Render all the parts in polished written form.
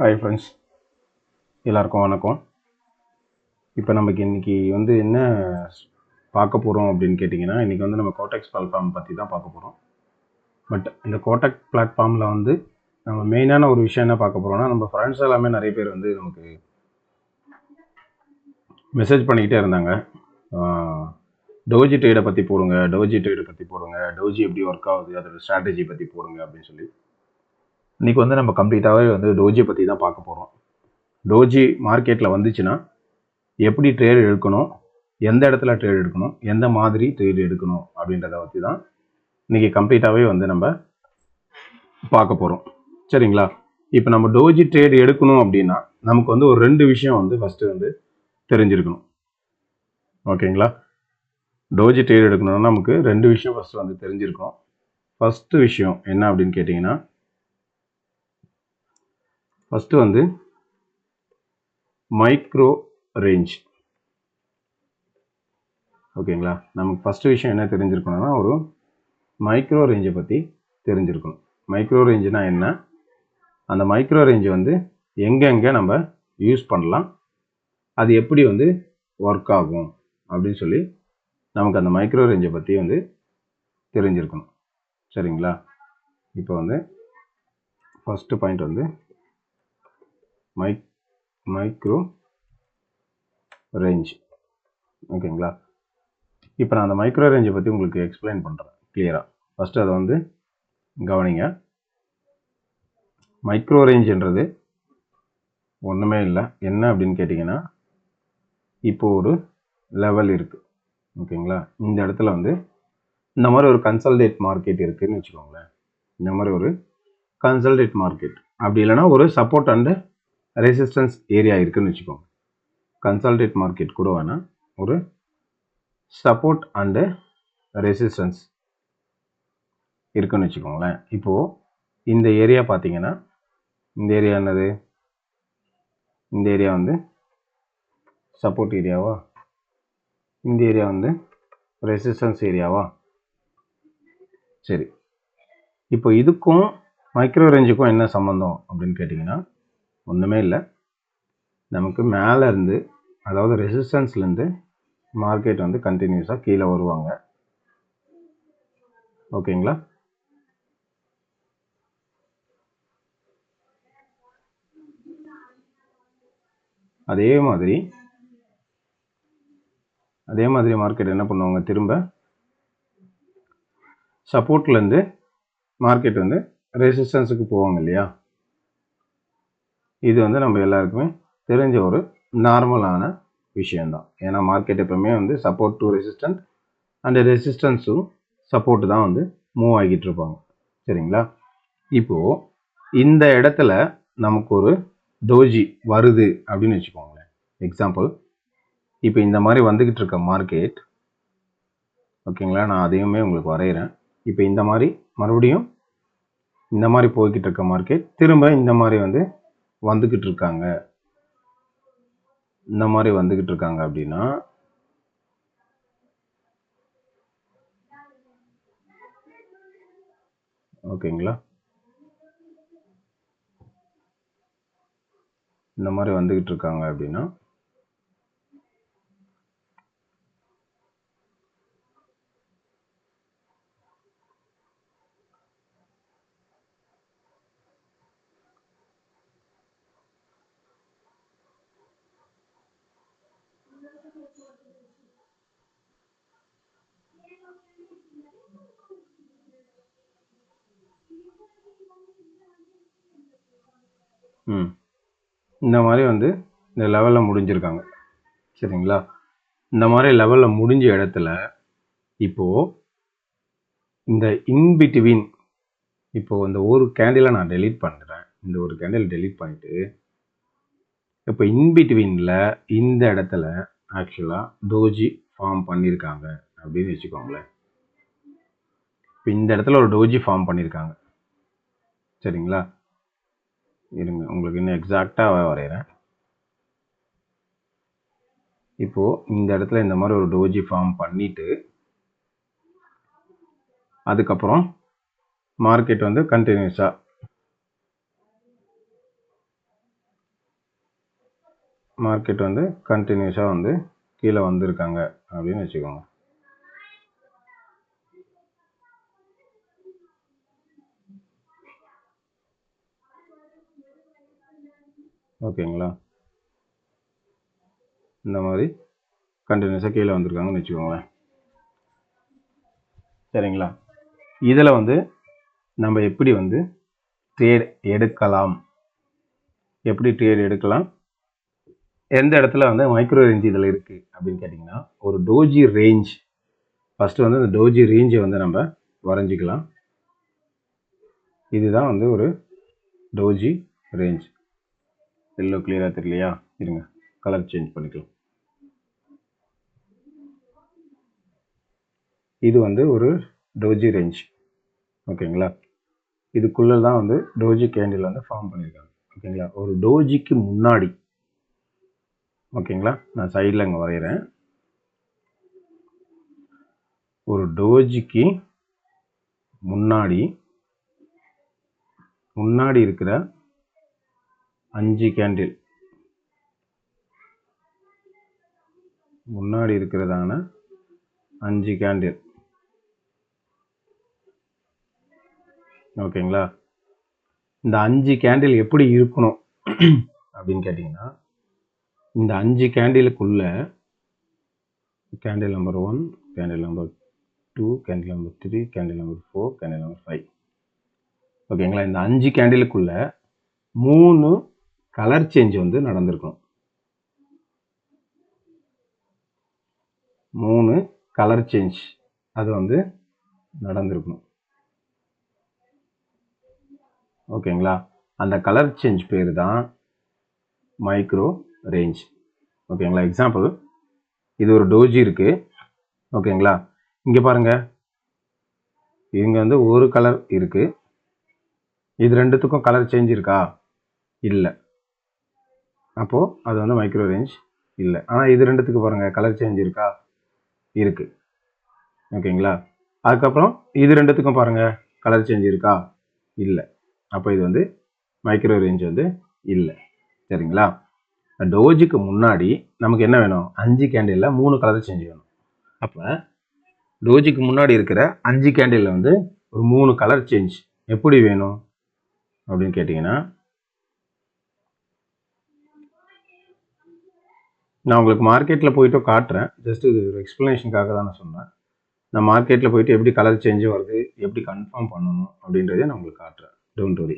Hi friends, எல்லாருக்கும் வணக்கம். இப்போ நமக்கு இன்றைக்கி என்ன பார்க்க போகிறோம் அப்படின்னு கேட்டிங்கன்னா, இன்றைக்கி நம்ம கோடெக்ஸ் பிளாட்ஃபார்ம் பற்றி தான் பார்க்க போகிறோம். பட் இந்த கோடெக் பிளாட்ஃபார்மில் நம்ம மெயினான ஒரு விஷயம் என்ன பார்க்க போகிறோம்னா, நம்ம ஃப்ரெண்ட்ஸ் எல்லாமே நிறைய பேர் நமக்கு மெசேஜ் பண்ணிக்கிட்டே இருந்தாங்க. டோஜி ட்ரேடை பற்றி போடுங்க, டோஜி எப்படி ஒர்க் ஆகுது, அதோட ஸ்ட்ராட்டஜி பற்றி போடுங்க அப்படின்னு சொல்லி இன்றைக்கி நம்ம கம்ப்ளீட்டாகவே டோஜியை பற்றி தான் பார்க்க போகிறோம். டோஜி மார்க்கெட்டில் வந்துச்சுன்னா எப்படி ட்ரேட் எடுக்கணும், எந்த இடத்துல ட்ரேட் எடுக்கணும், எந்த மாதிரி ட்ரேட் எடுக்கணும் அப்படின்றத பற்றி தான் இன்றைக்கி கம்ப்ளீட்டாகவே நம்ம பார்க்க போகிறோம். சரிங்களா? இப்போ நம்ம டோஜி ட்ரேட் எடுக்கணும் அப்படின்னா நமக்கு ஒரு 2 விஷயம் ஃபஸ்ட்டு தெரிஞ்சிருக்கணும். ஓகேங்களா? டோஜி ட்ரேட் எடுக்கணும்னா நமக்கு 2 விஷயம் ஃபஸ்ட்டு தெரிஞ்சிருக்கணும். ஃபஸ்ட்டு விஷயம் என்ன அப்படின்னு கேட்டிங்கன்னா, ஃபஸ்ட்டு மைக்ரோ ரேஞ்ச். ஓகேங்களா? நமக்கு ஃபஸ்ட்டு விஷயம் என்ன தெரிஞ்சிருக்கணும்னா, ஒரு மைக்ரோ ரேஞ்சை பற்றி தெரிஞ்சிருக்கணும். மைக்ரோ ரேஞ்சுனா என்ன, அந்த மைக்ரோ ரேஞ்சு எங்கெங்கே நம்ம யூஸ் பண்ணலாம், அது எப்படி ஒர்க் ஆகும் அப்படின்னு சொல்லி நமக்கு அந்த மைக்ரோ ரேஞ்சை பற்றி தெரிஞ்சிருக்கணும். சரிங்களா? இப்போ ஃபஸ்ட்டு பாயிண்ட் மைக்ரோ ரேஞ்ச். ஓகேங்களா? இப்போ நான் அந்த மைக்ரோ ரேஞ்சை பற்றி உங்களுக்கு எக்ஸ்பிளைன் பண்ணுறேன் கிளியராக. ஃபஸ்ட்டு அதை கவனிங்க. மைக்ரோ ரேஞ்சுன்றது ஒன்றுமே இல்லை. என்ன அப்படின்னு கேட்டிங்கன்னா, இப்போது ஒரு லெவல் இருக்குது. ஓகேங்களா? இந்த இடத்துல இந்த மாதிரி ஒரு கன்சல்டேட் மார்க்கெட் இருக்குதுன்னு வச்சுக்கோங்களேன். இந்த மாதிரி ஒரு கன்சல்டேட் மார்க்கெட், அப்படி இல்லைனா ஒரு சப்போர்ட் அண்டு ரெசிஸ்டன்ஸ் ஏரியா இருக்குதுன்னு வச்சுக்கோங்க. கன்சல்டேட் மார்க்கெட் கூட வேணால் ஒரு சப்போர்ட் அண்டு ரெசிஸ்டன்ஸ் இருக்குன்னு வச்சுக்கோங்களேன். இப்போது இந்த ஏரியா பார்த்தீங்கன்னா, இந்த ஏரியா என்னது, இந்த ஏரியா சப்போர்ட் ஏரியாவா, இந்த ஏரியா ரெசிஸ்டன்ஸ் ஏரியாவா? சரி, இப்போ இதுக்கும் மைக்ரோ ரேஞ்சுக்கும் என்ன சம்மந்தம் அப்படின்னு கேட்டிங்கன்னா, ஒன்றுமே இல்லை. நமக்கு மேலே இருந்து, அதாவது ரெசிஸ்டன்ஸ்லேருந்து மார்க்கெட் கண்டினியூஸாக கீழே வருவாங்க. ஓகேங்களா? அதே மாதிரி மார்க்கெட் என்ன பண்ணுவாங்க, திரும்ப சப்போர்ட்லேருந்து மார்க்கெட் ரெசிஸ்டன்ஸுக்கு போவாங்க இல்லையா? இது நம்ம எல்லாருக்குமே தெரிஞ்ச ஒரு நார்மலான விஷயந்தான். ஏன்னா மார்க்கெட் எப்பவுமே support to resistant and resistance to support தான் மூவ் ஆகிட்டு இருப்பாங்க. சரிங்களா? இப்போது இந்த இடத்துல நமக்கு ஒரு டோஜி வருது அப்படின்னு வச்சுக்கோங்களேன். எக்ஸாம்பிள், இப்போ இந்த மாதிரி வந்துக்கிட்டு இருக்க மார்க்கெட், ஓகேங்களா, நான் அதையுமே உங்களுக்கு வரைகிறேன். இப்போ இந்த மாதிரி மறுபடியும் இந்த மாதிரி போய்கிட்டு இருக்க மார்க்கெட் திரும்ப இந்த மாதிரி வந்துக்கிட்டு இருக்காங்க. இந்த மாதிரி வந்துக்கிட்டு இருக்காங்க அப்படின்னா, ஓகேங்களா, இந்த மாதிரி வந்துக்கிட்டு இருக்காங்க அப்படின்னா இந்த மாதிரி இந்த லெவலில் முடிஞ்சிருக்காங்க. சரிங்களா? இந்த மாதிரி லெவலில் முடிஞ்ச இடத்துல இப்போது இந்த இன்பிட்வீன், இப்போது இந்த ஒரு கேண்டிலை நான் டெலீட் பண்ணுறேன். இந்த ஒரு கேண்டில் டெலீட் பண்ணிவிட்டு, இப்போ இன்பிட்வீனில் இந்த இடத்துல ஆக்சுவலாக டோஜி ஃபார்ம் பண்ணியிருக்காங்க அப்படின்னு வச்சுக்கோங்களேன். இப்போ இந்த இடத்துல ஒரு டோஜி ஃபார்ம் பண்ணியிருக்காங்க. சரிங்களா? இருங்க, உங்களுக்கு இன்னும் எக்ஸாக்டாக வரைகிறேன். இப்போது இந்த இடத்துல இந்த மாதிரி ஒரு டோஜி ஃபார்ம் பண்ணிவிட்டு, அதுக்கப்புறம் மார்க்கெட் கண்டினியூஸாக மார்க்கெட் வந்து கண்டினியூஸாக வந்து கீழே வந்திருக்காங்க அப்படின்னு வச்சுக்கோங்க. ஓகேங்களா, இந்த மாதிரி கண்டினியூஸாக கீழே வந்திருக்காங்கன்னு வச்சுக்கோங்களேன். சரிங்களா, இதில் வந்து நம்ம எப்படி வந்து ட்ரேட் எடுக்கலாம், எப்படி ட்ரேட் எடுக்கலாம், எந்த இடத்துல வந்து மைக்ரோ ரேஞ்ச் இதில் இருக்குது அப்படின்னு கேட்டிங்கன்னா, ஒரு டோஜி ரேஞ்ச் ஃபஸ்ட்டு வந்து இந்த டோஜி ரேஞ்சை வந்து நம்ம வரைஞ்சிக்கலாம். இதுதான் வந்து ஒரு டோஜி ரேஞ்ச். எல்லோ கிளியராக தெரியலையா, இருங்க கலர் சேஞ்ச் பண்ணிக்கலாம். இது வந்து ஒரு டோஜி ரேஞ்ச். ஓகேங்களா, இதுக்குள்ளே தான் வந்து டோஜி கேண்டில் வந்து ஃபார்ம் பண்ணியிருக்காங்க. ஓகேங்களா, ஒரு டோஜிக்கு முன்னாடி, ஓகேங்களா, நான் சைடில் இங்கே வரைகிறேன். ஒரு டோஜிக்கு முன்னாடி இருக்கிற 5 கேண்டில், முன்னாடி இருக்கிறதான 5 கேண்டில். ஓகேங்களா, இந்த 5 கேண்டில் எப்படி இருக்கணும் அப்படின்னு கேட்டிங்கன்னா, இந்த 5 கேண்டிலுக்குள்ள candle number 1, candle number 2, candle number 3, candle number 4, candle number 5. ஓகேங்களா, இந்த 5 கேண்டிலுக்குள்ள 3 கலர் சேஞ்ச் வந்து நடந்திருக்கும். 3 கலர் சேஞ்ச் அது வந்து நடந்திருக்கணும். ஓகேங்களா, அந்த கலர் சேஞ்ச் பேர் தான் மைக்ரோ ரேஞ்ச். ஓகேங்களா, எக்ஸாம்பிள் இது ஒரு டோஜி இருக்கு. ஓகேங்களா, இங்கே பாருங்க, இங்க வந்து ஒரு கலர் இருக்கு. இது ரெண்டுத்துக்கும் கலர் சேஞ்ச் இருக்கா? இல்லை. அப்போ அது வந்து மைக்ரோ ரேஞ்ச் இல்லை. ஆனால் இது ரெண்டுத்துக்கு பாருங்க கலர் சேஞ்ச் இருக்கா? இருக்கு. ஓகேங்களா, அதுக்கப்புறம் இது ரெண்டுத்துக்கும் பாருங்க கலர் சேஞ்ச் இருக்கா? இல்லை. அப்போ இது வந்து மைக்ரோ ரேஞ்ச் வந்து இல்லை. சரிங்களா, டோஜிக்கு முன்னாடி நமக்கு என்ன வேணும்? 5 கேண்டிலில் 3 கலர் சேஞ்ச் வேணும். அப்போ டோஜிக்கு முன்னாடி இருக்கிற 5 கேண்டிலில் வந்து ஒரு 3 கலர் சேஞ்ச் எப்படி வேணும் அப்படின்னு கேட்டிங்கன்னா, நான் உங்களுக்கு மார்க்கெட்டில் போயிட்டு காட்டுறேன். ஜஸ்ட் இது ஒரு எக்ஸ்ப்ளனேஷனுக்காக தான் நான் சொன்னேன். நான் மார்க்கெட்டில் போயிட்டு எப்படி கலர் சேஞ்சு வருது, எப்படி கன்ஃபார்ம் பண்ணணும் அப்படின்றதே நான் உங்களுக்கு காட்டுறேன். Don't worry.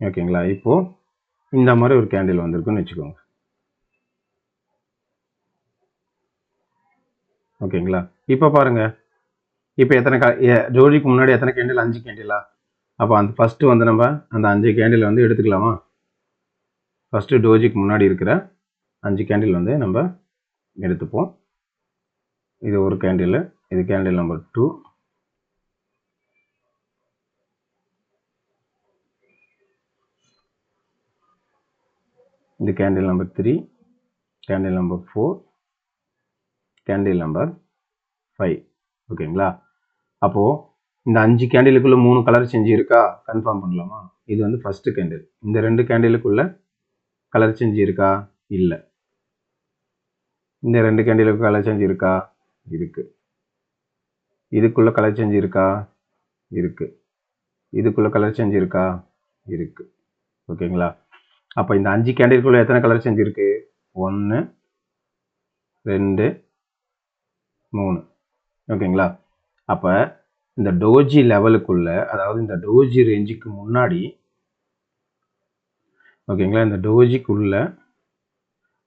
ஓகேங்களா, இப்போது இந்த மாதிரி ஒரு கேண்டில் வந்திருக்குன்னு வச்சுக்கோங்க. ஓகேங்களா, இப்போ பாருங்க, இப்போ எத்தனை ஜோடிக்கு முன்னாடி எத்தனை கேண்டில்? 5 கேண்டிலா? அப்போ அந்த ஃபஸ்ட்டு வந்து நம்ம அந்த 5 கேண்டில் வந்து எடுத்துக்கலாமா? ஃபஸ்ட்டு டோஜிக்கு முன்னாடி இருக்கிற 5 கேண்டில் வந்து நம்ம எடுத்துப்போம். இது ஒரு கேண்டில், இது கேண்டில் நம்பர் 2, இது candle number 3, candle number 4, candle number 5. ஓகேங்களா, அப்போது இந்த 5 கேண்டிலுக்குள்ள 3 கலர் சேஞ்ச் இருக்கா? கன்ஃபார்ம் பண்ணலாமா? இது வந்து ஃபஸ்ட்டு கேண்டில். இந்த 2 கேண்டிலுக்குள்ள கலர் சேஞ்ச் இருக்கா? இல்லை. இந்த 2 கேண்டிலுக்கு கலர் சேஞ்ச் இருக்கா? இருக்கு. இதுக்குள்ள கலர் சேஞ்ச் இருக்கா? இருக்கு. இதுக்குள்ள கலர் சேஞ்ச் இருக்கா? இருக்கு. ஓகேங்களா, அப்போ இந்த 5 கேண்டிலுக்குள்ள எத்தனை கலர் சேஞ்ச் இருக்கு? 1, 2, 3. ஓகேங்களா, அப்போ இந்த டோஜி லெவலுக்குள்ள, அதாவது இந்த டோஜி ரேஞ்சுக்கு முன்னாடி, ஓகேங்களா, இந்த டோஜிக்குள்ள,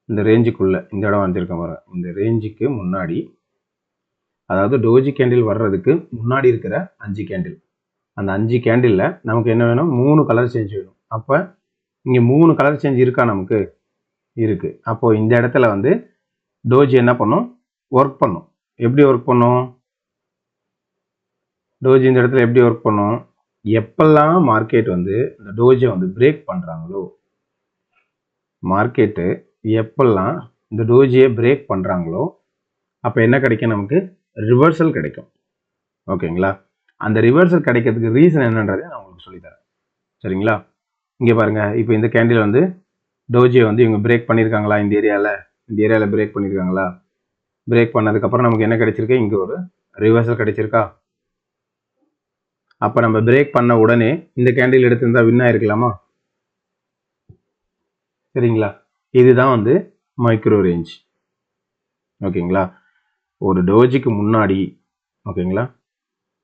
இந்த ரேஞ்சுக்குள்ள, இந்த இடம் வந்திருக்க பாருங்க, இந்த ரேஞ்சுக்கு முன்னாடி, அதாவது டோஜி கேண்டில் வர்றதுக்கு முன்னாடி இருக்கிற 5 கேண்டில், அந்த 5 கேண்டில்ல நமக்கு என்ன வேணும்? 3 கலர் சேஞ்ச் வேணும். அப்போ இங்கே 3 கலர் சேஞ்ச் இருக்கா? நமக்கு இருக்கு. அப்போ இந்த இடத்துல வந்து டோஜி என்ன பண்ணும்? ஒர்க் பண்ணும். எப்படி ஒர்க் பண்ணும்? டோஜி இந்த இடத்துல எப்படி ஒர்க் பண்ணும்? எப்பெல்லாம் மார்க்கெட் வந்து இந்த டோஜை வந்து பிரேக் பண்ணுறாங்களோ, மார்க்கெட்டு எப்பெல்லாம் இந்த டோஜியை பிரேக் பண்ணுறாங்களோ, அப்போ என்ன கிடைக்கும்? நமக்கு ரிவர்சல் கிடைக்கும். ஓகேங்களா, அந்த ரிவர்சல் கிடைக்கிறதுக்கு ரீசன் என்னன்றதை நான் உங்களுக்கு சொல்லித்தரேன். சரிங்களா, இங்கே பாருங்கள், இப்போ இந்த கேண்டில் வந்து டோஜியை வந்து இவங்க பிரேக் பண்ணியிருக்காங்களா இந்த ஏரியாவில் பிரேக் பண்ணியிருக்காங்களா? பிரேக் பண்ணதுக்கப்புறம் நமக்கு என்ன கிடைச்சிருக்கு? இங்கே ஒரு ரிவர்சல் கிடைச்சிருக்கா? அப்போ நம்ம பிரேக் பண்ண உடனே இந்த கேண்டில் எடுத்திருந்தா வின் ஆயிருக்கலாமா? சரிங்களா? இதுதான் வந்து மைக்ரோ ரேஞ்ச். ஓகேங்களா? ஒரு டோஜிக்கு முன்னாடி, ஓகேங்களா,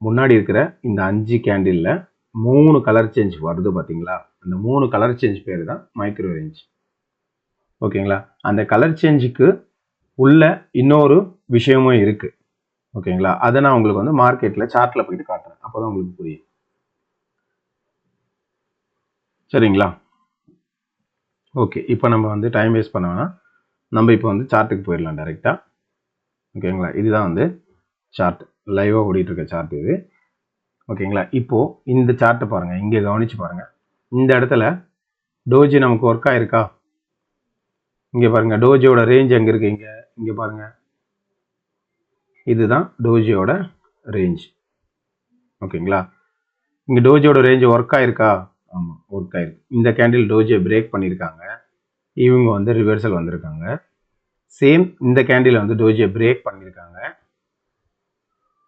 முன்னாடி இருக்கிற இந்த 5 கேண்டில்ல 3 கலர் சேஞ்ச் வருது பார்த்தீங்களா? அந்த 3 கலர் சேஞ்ச் பேர் தான் மைக்ரோ ரேஞ்ச். ஓகேங்களா? அந்த கலர் சேஞ்சுக்கு உள்ள இன்னொரு விஷயமும் இருக்கு. ஓகேங்களா? அதை நான் உங்களுக்கு வந்து மார்க்கெட்ல சார்ட்ல போயிட்டு காட்டுறேன். அப்போதான் உங்களுக்கு புரியும். சரிங்களா? ஓகே, இப்போ நம்ம வந்து டைம் வேஸ்ட் பண்ண வேணாம். நம்ம இப்போ வந்து சார்ட்டுக்கு போயிடலாம் டைரெக்டாக. ஓகேங்களா? இதுதான் வந்து சார்ட், லைவாக ஓடிட்டு இருக்க சார்ட் இது. ஓகேங்களா? இப்போ இந்த சார்ட்டை பாருங்க, இங்கே கவனிச்சு பாருங்க. இந்த இடத்துல டோஜி நமக்கு ஒர்க் ஆயிருக்கா? இங்கே பாருங்க, டோஜியோட ரேஞ்ச் எங்கே இருக்கு? இங்கே பாருங்க, இதுதான் டோஜியோட ரேஞ்ச். ஓகேங்களா? இங்கே டோஜியோட ரேஞ்ச் ஒர்க் ஆயிருக்கா? ஆமாம், ஒர்க் ஆயிருக்கு. இந்த கேண்டில் டோஜியை பிரேக் பண்ணியிருக்காங்க, இவங்க வந்து ரிவர்சல் வந்திருக்காங்க. சேம் இந்த கேண்டில் வந்து டோஜியை பிரேக் பண்ணியிருக்காங்க,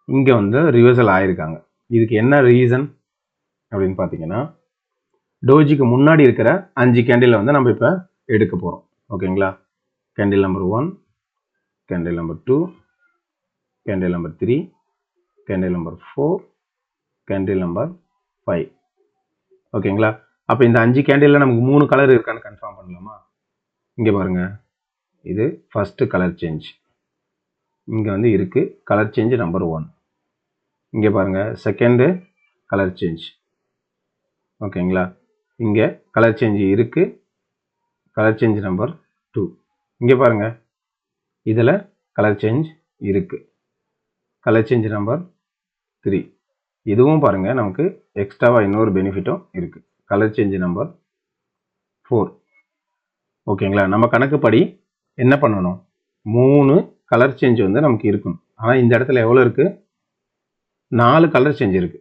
இங்கே வந்து ரிவர்சல் ஆயிருக்காங்க. இதுக்கு என்ன ரீசன் அப்படின்னு பார்த்தீங்கன்னா, டோஜிக்கு முன்னாடி இருக்கிற 5 கேண்டில் வந்து நம்ம இப்போ எடுக்க போகிறோம். ஓகேங்களா? Candle number 1, candle number 2, candle number 3, candle number 4, candle number 5. ஓகேங்களா? அப்போ இந்த 5 கேண்டில்ல நமக்கு 3 கலர் இருக்கான்னு கன்ஃபார்ம் பண்ணலாமா? இங்கே பாருங்க, இது ஃபர்ஸ்ட் கலர் சேஞ்ச், இங்கே வந்து இருக்கு கலர் சேஞ்ச் நம்பர் 1. இங்கே பாருங்க, செகண்டு கலர் சேஞ்ச். ஓகேங்களா? இங்கே கலர் சேஞ்ச் இருக்கு, கலர் சேஞ்ச் நம்பர் 2. இங்கே பாருங்க, இதில் கலர் சேஞ்ச் இருக்கு, கலர் சேஞ்ச் நம்பர் 3. இதுவும் பாருங்க, நமக்கு எக்ஸ்ட்ராவாக இன்னொரு பெனிஃபிட்டும் இருக்கு, கலர் சேஞ்ச் நம்பர் 4. ஓகேங்களா? நம்ம கணக்குப்படி என்ன பண்ணணும்? 3 கலர் சேஞ்ச் வந்து நமக்கு இருக்கணும். ஆனால் இந்த இடத்துல எவ்வளோ இருக்கு? 4 கலர் சேஞ்ச் இருக்கு.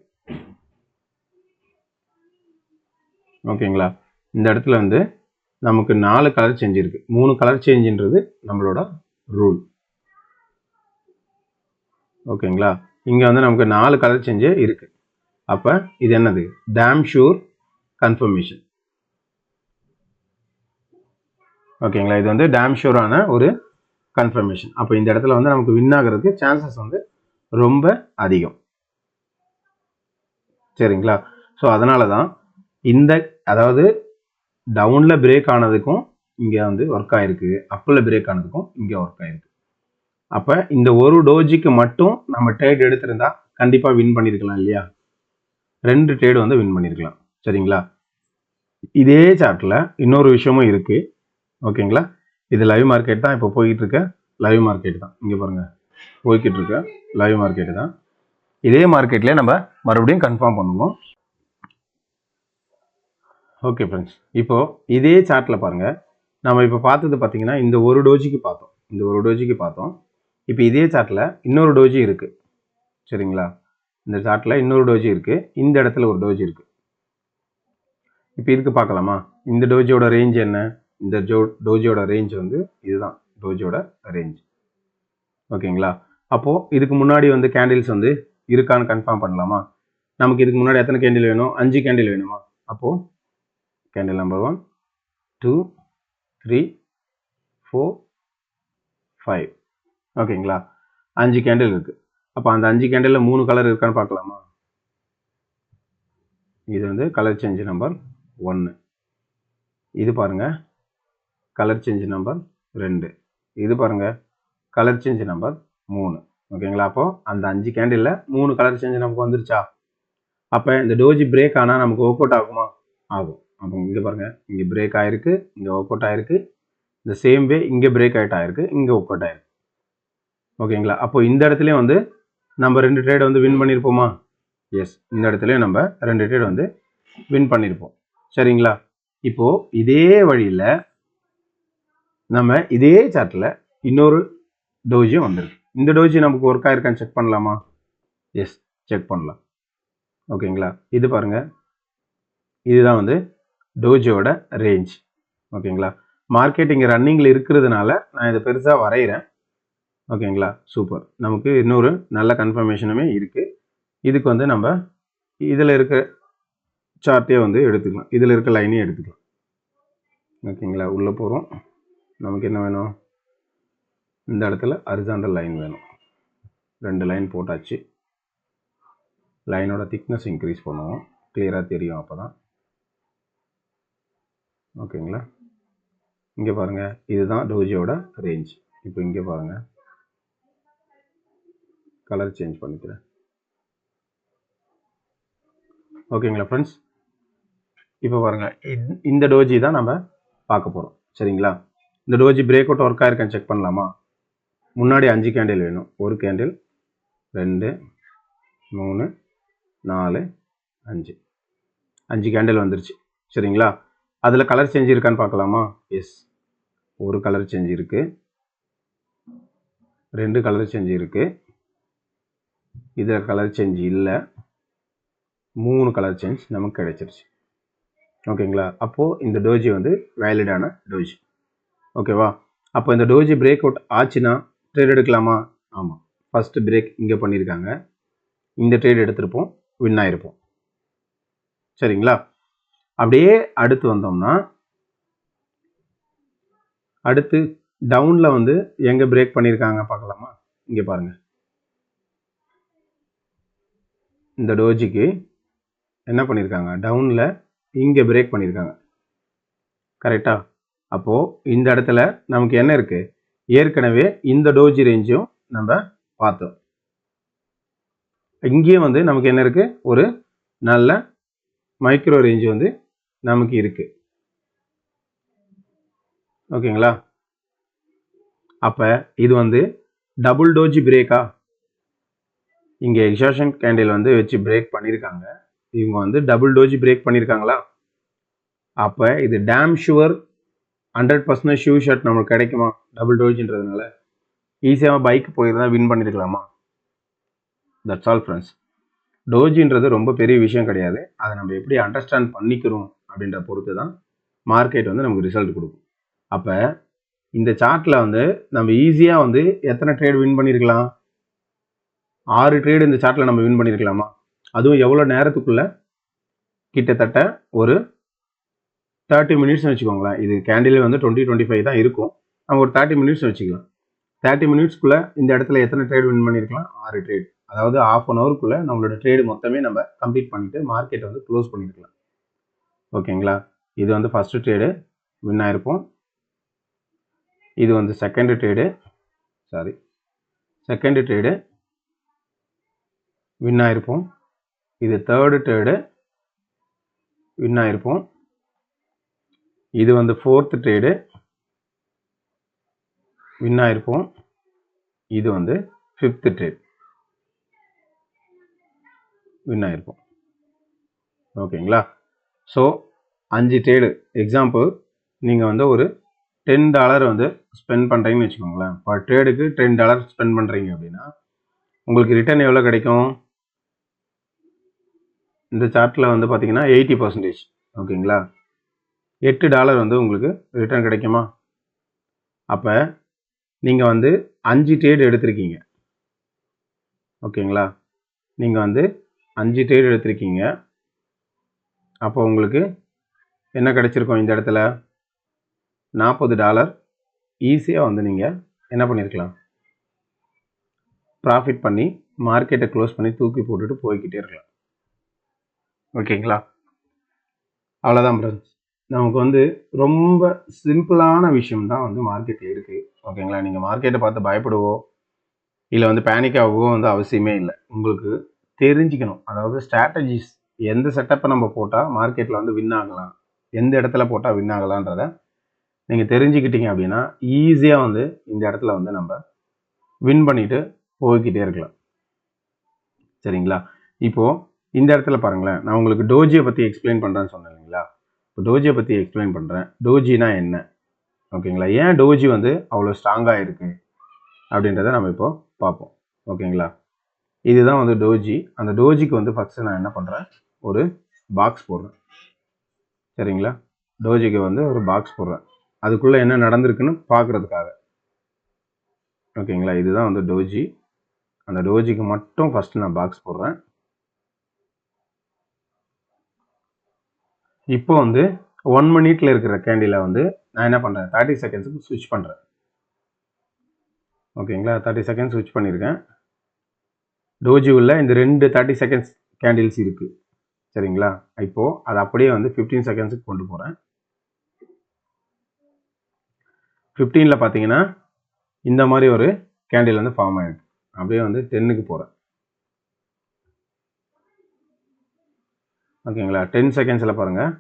ஓகேங்களா? இந்த இடத்துல வந்து நமக்கு 4 கலர் சேஞ்ச் இருக்கு. 3 கலர் சேஞ்சுன்றது நம்மளோட ரூல். ஓகேங்களா? இங்கே வந்து நமக்கு 4 கலர் சேஞ்சே இருக்கு. அப்போ இது என்னது? Dam sure confirmation. ஓகேங்களா? இது வந்து டேம் ஷூரான ஒரு கன்ஃபர்மேஷன். அப்போ இந்த இடத்துல வந்து நமக்கு வின் ஆகிறதுக்கு சான்சஸ் வந்து ரொம்ப அதிகம். சரிங்களா? ஸோ அதனால தான் இந்த, அதாவது டவுனில் பிரேக் ஆனதுக்கும் இங்கே வந்து ஒர்க் ஆயிருக்கு, அப்பில் பிரேக் ஆனதுக்கும் இங்கே ஒர்க் ஆயிருக்கு. அப்போ இந்த ஒரு டோஜிக்கு மட்டும் நம்ம ட்ரேட் எடுத்திருந்தா கண்டிப்பாக வின் பண்ணியிருக்கலாம் இல்லையா? 2 ட்ரேடு வந்து வின் பண்ணியிருக்கலாம். சரிங்களா? இதே சார்ட்டில் இன்னொரு விஷயமும் இருக்கு. ஓகேங்களா? இது லைவ் மார்க்கெட் தான், இப்போ போய்கிட்டு இருக்க லைவ் மார்க்கெட் தான். இங்கே பாருங்க, போய்கிட்டு இருக்க லைவ் மார்க்கெட் தான். இதே மார்க்கெட்லேயே நம்ம மறுபடியும் கன்ஃபார்ம் பண்ணுவோம். ஓகே ஃப்ரெண்ட்ஸ், இப்போ இதே சார்ட்டில் பாருங்க, நம்ம இப்போ பார்த்தது பார்த்தீங்கன்னா இந்த ஒரு டோஜிக்கு பார்த்தோம். இப்போ இதே சார்ட்டில் இன்னொரு டோஜி இருக்கு. சரிங்களா? இந்த சார்ட்டில் இன்னொரு டோஜி இருக்கு, இந்த இடத்துல ஒரு டோஜி இருக்கு. இப்போ இதுக்கு பார்க்கலாமா? இந்த டோஜியோட ரேஞ்ச் என்ன? இந்த டோஜியோட ரேஞ்ச் வந்து இதுதான் டோஜியோட ரேஞ்ச். ஓகேங்களா? அப்போ இதுக்கு முன்னாடி வந்து கேண்டில்ஸ் வந்து இருக்கான்னு கன்ஃபார்ம் பண்ணலாமா? நமக்கு இதுக்கு முன்னாடி எத்தனை கேண்டில் வேணும்? 5 கேண்டில் வேணுமா? அப்போ கேண்டில் நம்பர் 1, 2, 3, 4, 5. ஓகேங்களா? 5 கேண்டில் இருக்கு. அப்போ அந்த 5 கேண்டில் 3 கலர் இருக்கான்னு பார்க்கலாமா? இது வந்து கலர் சேஞ்ச் நம்பர் 1. இது பாருங்க, கலர் சேஞ்ச் நம்பர் 2. இது பாருங்க, கலர் சேஞ்ச் நம்பர் 3. ஓகேங்களா? அப்போ அந்த 5 கேண்டில்ல 3 கலர் சேஞ்ச் நமக்கு வந்துருச்சா? அப்போ இந்த டோஜி பிரேக் ஆனால் நமக்கு ஒர்க் அவுட் ஆகுமா? ஆகும். அப்போ இங்கே பாருங்க, இங்கே பிரேக் ஆயிருக்கு, இங்கே ஒர்க் அவுட் ஆயிருக்கு. இந்த சேம் வே இங்கே பிரேக் அவுட் ஆயிருக்கு, இங்கே ஒர்க் அவுட் ஆயிருக்கு. ஓகேங்களா? அப்போ இந்த இடத்துலையும் வந்து நம்ம 2 ட்ரேட் வந்து வின் பண்ணியிருப்போமா? எஸ், இந்த இடத்துலையும் நம்ம 2 ட்ரேட் வந்து வின் பண்ணியிருப்போம். சரிங்களா? இப்போ இதே வழியில் நம்ம இதே சார்ட்டில் இன்னொரு டோஜியும் வந்திருக்கு. இந்த டோஜி நமக்கு ஒர்க் ஆயிருக்கான்னு செக் பண்ணலாமா? எஸ், செக் பண்ணலாம். ஓகேங்களா? இது பாருங்க, இதுதான் வந்து டோஜியோட ரேஞ்ச். ஓகேங்களா? மார்க்கெட் இங்கே ரன்னிங்கில் இருக்கிறதுனால நான் இதை பெருசாக வரைகிறேன். ஓகேங்களா, சூப்பர். நமக்கு இன்னொரு நல்ல கன்ஃபர்மேஷனுமே இருக்குது. இதுக்கு வந்து நம்ம இதில் இருக்க சார்ட்டே வந்து எடுத்துக்கலாம், இதில் இருக்க லைனையும் எடுத்துக்கலாம். ஓகேங்களா, உள்ளே போகிறோம். நமக்கு என்ன வேணும், இந்த இடத்துல ஹரிசாண்டல் லைன் வேணும். 2 லைன் போட்டாச்சு. லைனோட திக்னஸ் இன்க்ரீஸ் பண்ணுவோம், கிளியராக தெரியும் அப்போ தான். ஓகேங்களா, இங்கே பாருங்கள், இதுதான் டோஜியோட ரேஞ்ச். இப்போ இங்கே பாருங்கள், கலர் சேஞ்ச் பண்ணிக்கிறேன். ஓகேங்களா ஃப்ரெண்ட்ஸ், இப்போ பாருங்கள், இந்த டோஜி தான் நம்ம பார்க்க போகிறோம். சரிங்களா, இந்த டோஜி பிரேக் அவுட் ஒர்க் ஆயிருக்கான்னு செக் பண்ணலாமா? முன்னாடி 5 கேண்டில் வேணும். 1 கேண்டில், 2, 3, 4, 5. 5 கேண்டில் வந்துருச்சு. சரிங்களா, அதில் கலர் சேஞ்ச் இருக்கான்னு பார்க்கலாமா? எஸ், ஒரு கலர் சேஞ்ச் இருக்குது, 2 கலர் சேஞ்ச் இருக்குது, இதில் கலர் சேஞ்ச் இல்லை, 3 கலர் சேஞ்ச் நமக்கு கிடைச்சிருச்சு. ஓகேங்களா, அப்போது இந்த டோஜி வந்து வேலிடான டோஜி. ஓகேவா, அப்போ இந்த டோஜி பிரேக் அவுட் ஆச்சுன்னா ட்ரேட் எடுக்கலாமா? ஆமாம், ஃபஸ்ட்டு பிரேக் இங்கே பண்ணியிருக்காங்க, இந்த ட்ரேட் எடுத்திருப்போம், வின் ஆகிருப்போம். சரிங்களா, அப்படியே அடுத்து வந்தோம்னா, அடுத்து டவுனில் வந்து எங்கே பிரேக் பண்ணியிருக்காங்க பார்க்கலாமா? இங்கே பாருங்கள், இந்த டோஜிக்கு என்ன பண்ணியிருக்காங்க, டவுனில் இங்கே பிரேக் பண்ணியிருக்காங்க. கரெக்டாக, அப்போது இந்த இடத்துல நமக்கு என்ன இருக்குது, ஏற்கனவே இந்த டோஜி ரேஞ்சும் நம்ம பார்த்தோம். இங்கேயும் வந்து நமக்கு என்ன இருக்குது, ஒரு நல்ல மைக்ரோ ரேஞ்சு வந்து நமக்கு இருக்குது. ஓகேங்களா, அப்போ இது வந்து டபுள் டோஜி பிரேக்கா? இங்கே எக்ஸாஷன் கேண்டில் வந்து வச்சு பிரேக் பண்ணியிருக்காங்க, இவங்க வந்து டபுள் டோஜி பிரேக் பண்ணியிருக்காங்களா? அப்போ இது டேம் ஷுவர் 100% ஷூ ஷர்ட் நம்மளுக்கு கிடைக்குமா? டபுள் டோஜின்றதுனால ஈஸியாக பைக் போயிருந்தா வின் பண்ணியிருக்கலாமா? That's all friends. டோஜின்றது ரொம்ப பெரிய விஷயம் கிடையாது, அதை நம்ம எப்படி அண்டர்ஸ்டாண்ட் பண்ணிக்கிறோம் அப்படின்ற பொறுத்து தான் மார்க்கெட் வந்து நமக்கு ரிசல்ட் கொடுக்கும். அப்போ இந்த சார்ட்டில் வந்து நம்ம ஈஸியாக வந்து எத்தனை ட்ரேட் வின் பண்ணியிருக்கலாம்? 6 ட்ரேடு இந்த சார்ட்டில் நம்ம வின் பண்ணியிருக்கலாமா? அதுவும் எவ்வளோ நேரத்துக்குள்ளே? கிட்டத்தட்ட ஒரு 30 மினிட்ஸ்னு வச்சுக்கோங்களேன். இது கேண்டில் வந்து 20-25 தான் இருக்கும், நம்ம ஒரு 30 மினிட்ஸ் வச்சுக்கலாம். 30 மினிட்ஸ்க்குள்ளே இந்த இடத்துல எத்தனை ட்ரேட் வின் பண்ணியிருக்கலாம்? 6 ட்ரேட். அதாவது ½ அன் ஹவருக்குள்ளே நம்மளோட ட்ரேடு மொத்தமே நம்ம கம்ப்ளீட் பண்ணிவிட்டு மார்க்கெட்டை வந்து க்ளோஸ் பண்ணியிருக்கலாம். ஓகேங்களா, இது வந்து ஃபஸ்ட்டு ட்ரேடு வின் ஆகிருப்போம், இது வந்து செகண்ட் ட்ரேடு வின் ஆகிருப்போம், இது தேர்டு ட்ரேடு வின் ஆகிருப்போம், இது வந்து ஃபோர்த்து ட்ரேடு வின் ஆகிருப்போம், இது வந்து ஃபிஃப்த்து ட்ரேட் வின் ஆகிருப்போம். ஓகேங்களா, ஸோ 5 ட்ரேடு. எக்ஸாம்பிள், நீங்கள் வந்து ஒரு $10 வந்து ஸ்பெண்ட் பண்ணுறீங்கன்னு வச்சுக்கோங்களேன். பர் ட்ரேடுக்கு $10 ஸ்பெண்ட் பண்ணுறீங்க அப்படின்னா உங்களுக்கு ரிட்டர்ன் எவ்வளோ கிடைக்கும்? இந்த சார்ட்டில் வந்து பார்த்தீங்கன்னா 80%. ஓகேங்களா, $8 வந்து உங்களுக்கு ரிட்டர்ன் கிடைக்குமா? அப்போ நீங்கள் வந்து 5 ட்ரேடு எடுத்திருக்கீங்க. ஓகேங்களா, நீங்கள் வந்து 5 ட்ரேடு எடுத்திருக்கீங்க, அப்போ உங்களுக்கு என்ன கிடைச்சிருக்கும்? இந்த இடத்துல $40 ஈஸியாக வந்து நீங்கள் என்ன பண்ணியிருக்கலாம், ப்ராஃபிட் பண்ணி மார்க்கெட்டை க்ளோஸ் பண்ணி தூக்கி போட்டுட்டு போய்கிட்டே இருக்கலாம். ஓகேங்களா, அவ்வளோதான் ஃப்ரெண்ட்ஸ். நமக்கு வந்து ரொம்ப சிம்பிளான விஷயம் தான் வந்து மார்க்கெட்டில் இருக்குது. ஓகேங்களா, நீங்கள் மார்க்கெட்டை பார்த்து பயப்படுவோ இல்லை வந்து பேனிக் ஆகவோ வந்து அவசியமே இல்லை. உங்களுக்கு தெரிஞ்சுக்கணும், அதாவது ஸ்ட்ராட்டஜிஸ் எந்த செட்டப்பை நம்ம போட்டால் மார்க்கெட்டில் வந்து வின் ஆகலாம், எந்த இடத்துல போட்டால் வின் ஆகலான்றதை நீங்கள் தெரிஞ்சுக்கிட்டீங்க அப்படின்னா ஈஸியாக வந்து இந்த இடத்துல வந்து நம்ம வின் பண்ணிவிட்டு போய்கிட்டே இருக்கலாம். சரிங்களா, இப்போது இந்த இடத்துல பாருங்களேன், நான் உங்களுக்கு டோஜியை பற்றி எக்ஸ்பிளைன் பண்ணுறேன்னு சொன்னேன் இல்லைங்களா? இப்போ டோஜியை பற்றி எக்ஸ்பிளைன் பண்ணுறேன். டோஜினா என்ன? ஓகேங்களா, ஏன் டோஜி வந்து அவ்வளோ ஸ்ட்ராங்காக இருக்குது அப்படின்றத நம்ம இப்போது பார்ப்போம். ஓகேங்களா, இதுதான் வந்து டோஜி. அந்த டோஜிக்கு வந்து ஃபஸ்ட்டு நான் என்ன பண்ணுறேன், ஒரு பாக்ஸ் போடுறேன். சரிங்களா, டோஜிக்கு வந்து ஒரு பாக்ஸ் போடுறேன். அதுக்குள்ளே என்ன நடந்திருக்குன்னு பார்க்குறதுக்காக. ஓகேங்களா, இதுதான் வந்து டோஜி. அந்த டோஜிக்கு மட்டும் ஃபஸ்ட்டு நான் பாக்ஸ் போடுறேன். இப்போ வந்து 1 மினிட்ல இருக்கிற கேண்டிலை வந்து நான் என்ன பண்ணுறேன், 30 செகண்ட்ஸுக்கு ஸ்விட்ச் பண்ணுறேன். ஓகேங்களா, 30 செகண்ட்ஸ் ஸ்விட்ச் பண்ணியிருக்கேன். டோஜி உள்ள இந்த 2 30 செகண்ட்ஸ் கேண்டில்ஸ் இருக்குது. சரிங்களா, இப்போது அதை அப்படியே வந்து 15 செகண்ட்ஸுக்கு கொண்டு போகிறேன். 15ல் பார்த்தீங்கன்னா இந்த மாதிரி ஒரு கேண்டில் வந்து ஃபார்ம் ஆகிருக்கு. அப்படியே வந்து 10க்கு போகிறேன். ஓகேங்களா, 10 செகண்ட்ஸில் பாருங்கள்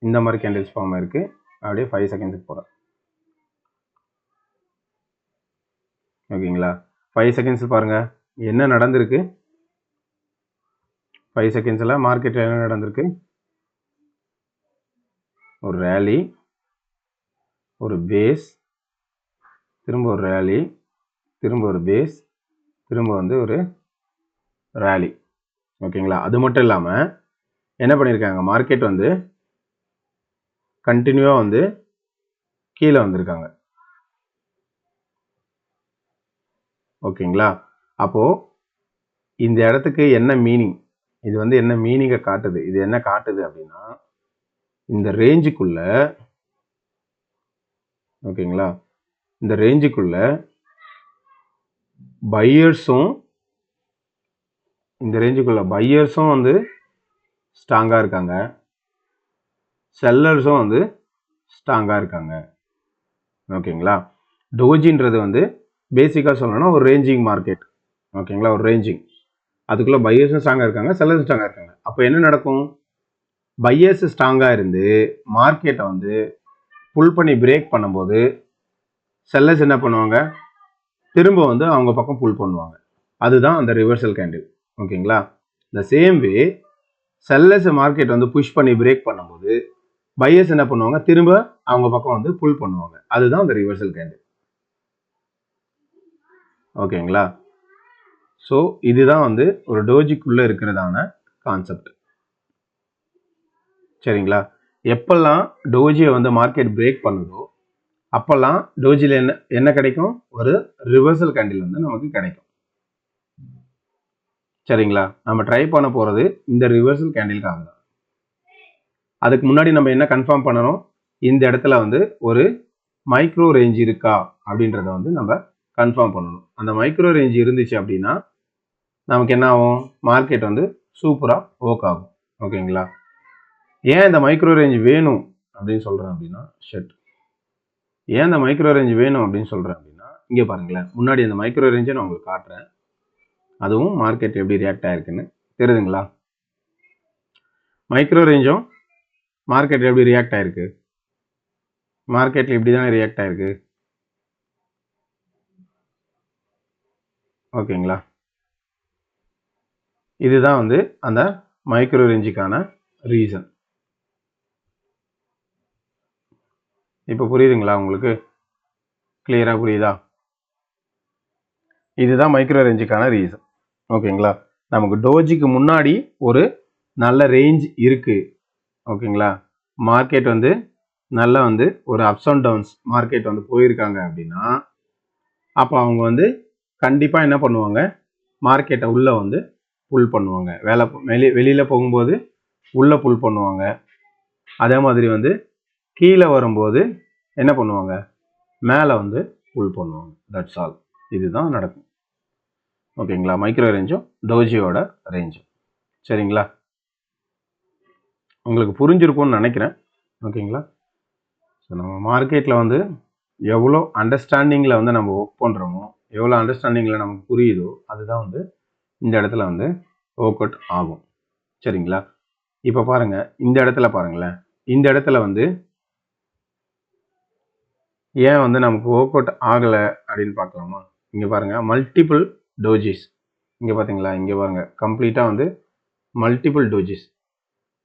இந்த மாதிரி கேண்டில்ஸ் ஃபார்ம் ஆகிருக்கு. அப்படியே 5 செகண்ட்ஸுக்கு போகிறேன். ஓகேங்களா, 5 செகண்ட்ஸ் பாருங்கள் என்ன நடந்திருக்கு. 5 செகண்ட்ஸில் மார்க்கெட்டில் என்ன நடந்திருக்கு, ஒரு ரேலி, ஒரு பேஸ், திரும்ப ஒரு ரேலி, திரும்ப ஒரு பேஸ், திரும்ப வந்து ஒரு ரேலி. ஓகேங்களா, அது மட்டும் இல்லாமல் என்ன பண்ணியிருக்காங்க, மார்க்கெட் வந்து கண்டினியூவாக வந்து கீழே வந்திருக்காங்க. ஓகேங்களா, அப்போது இந்த இடத்துக்கு என்ன மீனிங், இது வந்து என்ன மீனிங்கை காட்டுது, இது என்ன காட்டுது அப்படின்னா இந்த ரேஞ்சுக்குள்ள, ஓகேங்களா, இந்த ரேஞ்சுக்குள்ள பையர்ஸும் வந்து ஸ்ட்ராங்காக இருக்காங்க, செல்லர்ஸும் வந்து ஸ்ட்ராங்காக இருக்காங்க. ஓகேங்களா, டோஜின்றது வந்து பேசிக்காக சொல்லணும்னா ஒரு ரேஞ்சிங் மார்க்கெட். ஓகேங்களா, ஒரு ரேஞ்சிங், அதுக்குள்ளே பையர்ஸும் ஸ்ட்ராங்காக இருக்காங்க, செல்லர்ஸும் ஸ்ட்ராங்காக இருக்காங்க. அப்போ என்ன நடக்கும், பையர்ஸ் ஸ்ட்ராங்காக இருந்து மார்க்கெட்டை வந்து புல் பண்ணி பிரேக் பண்ணும்போது செல்லர்ஸ் என்ன பண்ணுவாங்க, திரும்ப வந்து அவங்க பக்கம் புல் பண்ணுவாங்க. அதுதான் அந்த ரிவர்சல் கேண்டில். ஓகேங்களா, இந்த சேம் வே செல்லர்ஸ் மார்க்கெட் வந்து புஷ் பண்ணி பிரேக் பண்ணும்போது பையர்ஸ் என்ன பண்ணுவாங்க, திரும்ப அவங்க பக்கம் வந்து புல் பண்ணுவாங்க. அதுதான் அந்த ரிவர்சல் கேண்டில். ஓகேங்களா, ஸோ இதுதான் வந்து ஒரு டோஜிக்குள்ளே இருக்கிறதான கான்செப்ட். சரிங்களா, எப்பெல்லாம் டோஜியை வந்து மார்க்கெட் பிரேக் பண்ணுதோ அப்போல்லாம் டோஜியில் என்ன கிடைக்கும், ஒரு ரிவர்சல் கேண்டில் வந்து நமக்கு கிடைக்கும். சரிங்களா, நம்ம ட்ரை பண்ண போகிறது இந்த ரிவர்சல் கேண்டிலுக்காக தான். அதுக்கு முன்னாடி நம்ம என்ன கன்ஃபார்ம் பண்ணணும், இந்த இடத்துல வந்து ஒரு மைக்ரோ ரேஞ்ச் இருக்கா அப்படின்றத வந்து நம்ம கன்ஃபார்ம் பண்ணணும். அந்த மைக்ரோ ரேஞ்ச் இருந்துச்சு அப்படின்னா நமக்கு என்ன ஆகும், மார்க்கெட் வந்து சூப்பராக ஒர்க் ஆகும். ஓகேங்களா, ஏன் இந்த மைக்ரோ ரேஞ்ச் வேணும் அப்படின்னு சொல்கிறேன் அப்படின்னா, ஏன் இந்த மைக்ரோ ரேஞ்ச் வேணும் அப்படின்னு சொல்கிறேன் அப்படின்னா, இங்கே பாருங்களேன், முன்னாடி அந்த மைக்ரோ ரேஞ்சை நான் உங்களுக்கு காட்டுறேன், அதுவும் மார்க்கெட் எப்படி ரியாக்ட் ஆகிருக்குன்னு தெரியுதுங்களா. மைக்ரோ ரேஞ்சும் மார்க்கெட் எப்படி ரியாக்ட் ஆகிருக்கு, மார்க்கெட்டில் இப்படி தான் ரியாக்ட் ஆகிருக்கு. ஓகேங்களா, இதுதான் வந்து அந்த மைக்ரோ ரேஞ்சுக்கான ரீசன். இப்போ புரியுதுங்களா உங்களுக்கு, கிளியராக புரியுதா, இதுதான் மைக்ரோ ரேஞ்சுக்கான ரீசன். ஓகேங்களா, நமக்கு டோஜிக்கு முன்னாடி ஒரு நல்ல ரேஞ்ச் இருக்குது. ஓகேங்களா, மார்க்கெட் வந்து நல்லா வந்து ஒரு அப்ஸ் அண்ட் டவுன்ஸ் மார்க்கெட் வந்து போயிருக்காங்க அப்படின்னா அப்போ அவங்க வந்து கண்டிப்பாக என்ன பண்ணுவாங்க, மார்க்கெட்டை உள்ளே வந்து புல் பண்ணுவாங்க. வெளியில் போகும்போது உள்ளே புல் பண்ணுவாங்க. அதே மாதிரி வந்து கீழே வரும்போது என்ன பண்ணுவாங்க, மேலே வந்து புல் பண்ணுவாங்க. தட்ஸ் ஆல், இதுதான் நடக்கும். ஓகேங்களா, மைக்ரோ ரேஞ்சும் டோஜியோட ரேஞ்சும். சரிங்களா, உங்களுக்கு புரிஞ்சிருக்கும்னு நினைக்கிறேன். ஓகேங்களா, ஸோ நம்ம மார்க்கெட்டில் வந்து எவ்வளோ அண்டர்ஸ்டாண்டிங்கில் வந்து நம்ம ஒர்க் பண்ணுறோமோ, எவ்வளோ அண்டர்ஸ்டாண்டிங்கில் நமக்கு புரியுதோ அதுதான் வந்து இந்த இடத்துல வந்து ஒர்க் அவுட் ஆகும். சரிங்களா, இப்போ பாருங்கள், இந்த இடத்துல பாருங்களேன், இந்த இடத்துல வந்து ஏன் வந்து நமக்கு ஒர்க் அவுட் ஆகலை அப்படின்னு பார்க்கலாமா. இங்கே பாருங்கள், மல்டிபிள் டோஜிஸ், இங்கே பார்த்தீங்களா, இங்கே பாருங்கள், கம்ப்ளீட்டாக வந்து மல்டிபிள் டோஜிஸ்.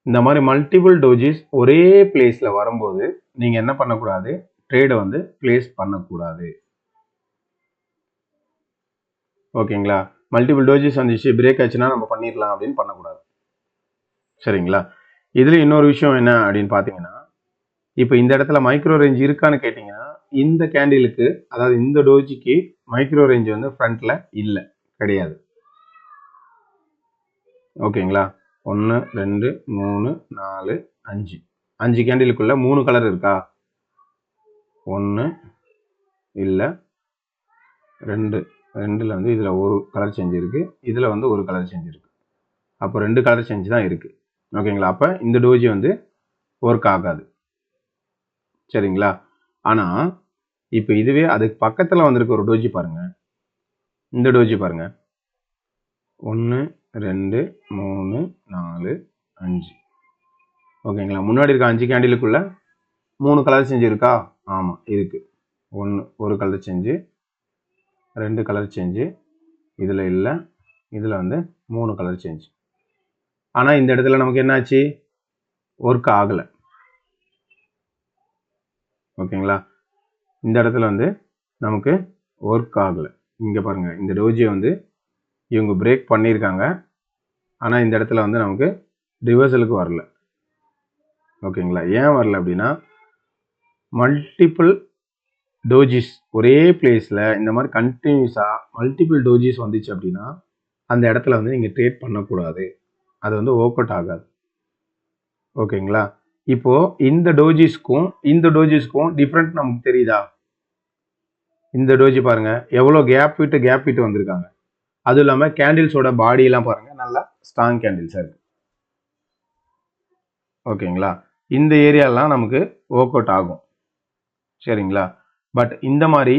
இந்த மாதிரி மல்டிபிள் டோஜிஸ் ஒரே பிளேஸில் வரும்போது நீங்கள் என்ன பண்ணக்கூடாது, ட்ரேடை வந்து பிளேஸ் பண்ணக்கூடாது. ஓகேங்களா, மல்டிபிள் டோஜிஸ் வந்துச்சு, பிரேக் ஆச்சுன்னா நம்ம பண்ணிடலாம் அப்படின்னு பண்ணக்கூடாது. சரிங்களா, இதில் இன்னொரு விஷயம் என்ன அப்படின்னு பார்த்தீங்கன்னா, இப்போ இந்த இடத்துல மைக்ரோ ரேஞ்ச் இருக்கான்னு கேட்டிங்கன்னா இந்த கேண்டிலுக்கு, அதாவது இந்த டோஜிக்கு மைக்ரோ ரேஞ்ச் வந்து ஃப்ரண்ட்டில் இல்லை, கிடையாது. ஓகேங்களா? 1 2 3 4 5 5 கேண்டிலுக்குள்ள 3 கலர் இருக்கா? 1 இல்லை, 2 2ல் வந்து இதில் ஒரு கலர் சேஞ்ச் இருக்குது, இதில் வந்து ஒரு கலர் சேஞ்ச் இருக்குது. அப்போ 2 கலர் சேஞ்ச் தான் இருக்குது. ஓகேங்களா? அப்போ இந்த டோஜி வந்து ஒர்க் ஆகாது. சரிங்களா? ஆனால் இப்போ இதுவே அதுக்கு பக்கத்தில் வந்திருக்க ஒரு டோஜி பாருங்க. இந்த டோஜி பாருங்க. 1 2 3 4 5. ஓகேங்களா? முன்னாடி இருக்க 5 கேண்டிலுக்குள்ள 3 கலர் சேஞ்ச் இருக்கா? ஆமாம் இருக்குது. 1 ஒரு கலர் சேஞ்சு, 2 கலர் சேஞ்சு, இதில் இல்லை, இதில் வந்து 3 கலர் சேஞ்ச். ஆனால் இந்த இடத்துல நமக்கு என்னாச்சு? ஒர்க் ஆகலை. ஓகேங்களா? இந்த இடத்துல வந்து நமக்கு ஒர்க் ஆகலை. இங்கே பாருங்கள், இந்த டோஜியை வந்து இவங்க பிரேக் பண்ணியிருக்காங்க. ஆனால் இந்த இடத்துல வந்து நமக்கு ரிவர்சலுக்கு வரல. ஓகேங்களா? ஏன் வரல அப்படின்னா, மல்டிபிள் டோஜிஸ் ஒரே பிளேஸில் இந்த மாதிரி கண்டினியூஸாக மல்டிபிள் டோஜிஸ் வந்துச்சு அப்படின்னா அந்த இடத்துல வந்து நீங்கள் ட்ரேட் பண்ணக்கூடாது. அது வந்து ஒர்க் அவுட் ஆகாது. ஓகேங்களா? இப்போது இந்த டோஜிஸ்க்கும் டிஃப்ரெண்ட் நமக்கு தெரியுதா? இந்த டோஜி பாருங்கள், எவ்வளோ கேப் விட்டு வந்திருக்காங்க. அதுவும் இல்லாமல் கேண்டில்ஸோட பாடியெல்லாம் பாருங்கள், நல்லா ஸ்ட்ராங் கேண்டில்ஸாக இருக்குது. ஓகேங்களா? இந்த ஏரியாலாம் நமக்கு ஒர்க் அவுட் ஆகும். சரிங்களா? பட் இந்த மாதிரி